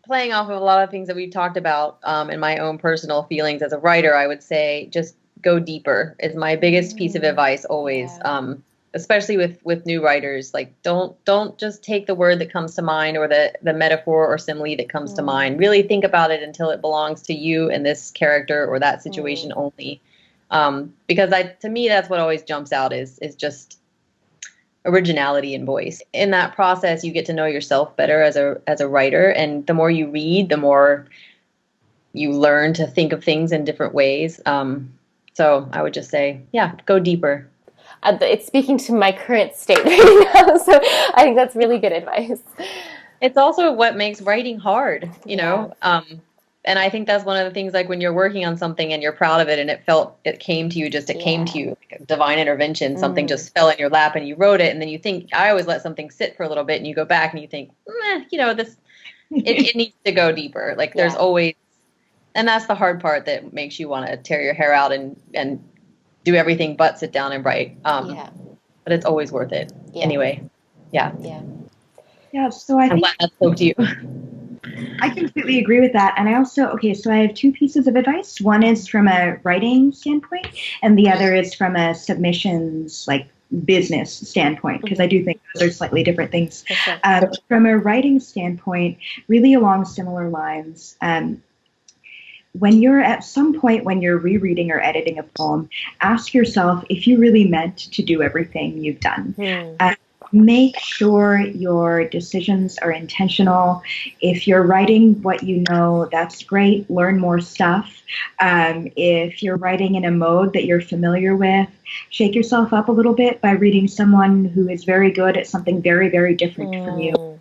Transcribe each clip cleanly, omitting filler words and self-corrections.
playing off of a lot of things that we've talked about and my own personal feelings as a writer, I would say just go deeper is my biggest piece of advice always. Yeah. Especially with new writers, like don't just take the word that comes to mind or the metaphor or simile that comes to mind. Really think about it until it belongs to you and this character or that situation only. Because to me, that's what always jumps out is just originality and voice. In that process, you get to know yourself better as a writer, and the more you read, the more you learn to think of things in different ways. So I would just say, yeah, go deeper. It's speaking to my current state right now, so I think that's really good advice. It's also what makes writing hard, you know. And I think that's one of the things, like when you're working on something and you're proud of it and it came to you like a divine intervention, something just fell in your lap and you wrote it, and then you think, I always let something sit for a little bit and you go back and you think, you know, it needs to go deeper. Like there's always, and that's the hard part that makes you want to tear your hair out and do everything but sit down and write. But it's always worth it. Anyway. Yeah. So I'm glad I spoke to you. I completely agree with that. And I also, so I have two pieces of advice. One is from a writing standpoint, and the other is from a submissions, like business standpoint, because I do think those are slightly different things. From a writing standpoint, really along similar lines, when you're at some point when you're rereading or editing a poem, ask yourself if you really meant to do everything you've done. Make sure your decisions are intentional. If you're writing what you know, that's great. Learn more stuff. If you're writing in a mode that you're familiar with, shake yourself up a little bit by reading someone who is very good at something very, very different from you.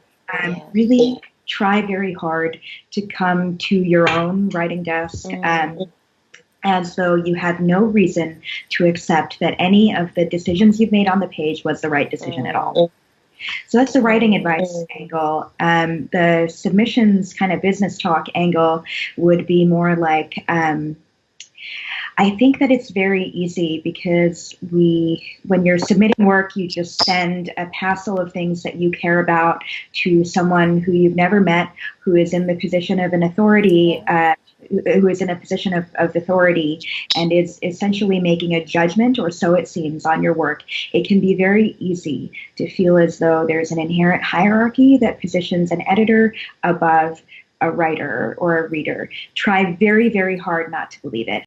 Really try very hard to come to your own writing desk as though you had no reason to accept that any of the decisions you've made on the page was the right decision at all. So that's the writing advice angle. The submissions kind of business talk angle would be more like, I think that it's very easy because when you're submitting work, you just send a passel of things that you care about to someone who you've never met, who is in the position of an authority, who is in a position of authority and is essentially making a judgment, or so it seems, on your work. It can be very easy to feel as though there's an inherent hierarchy that positions an editor above a writer or a reader. Try very, very hard not to believe it.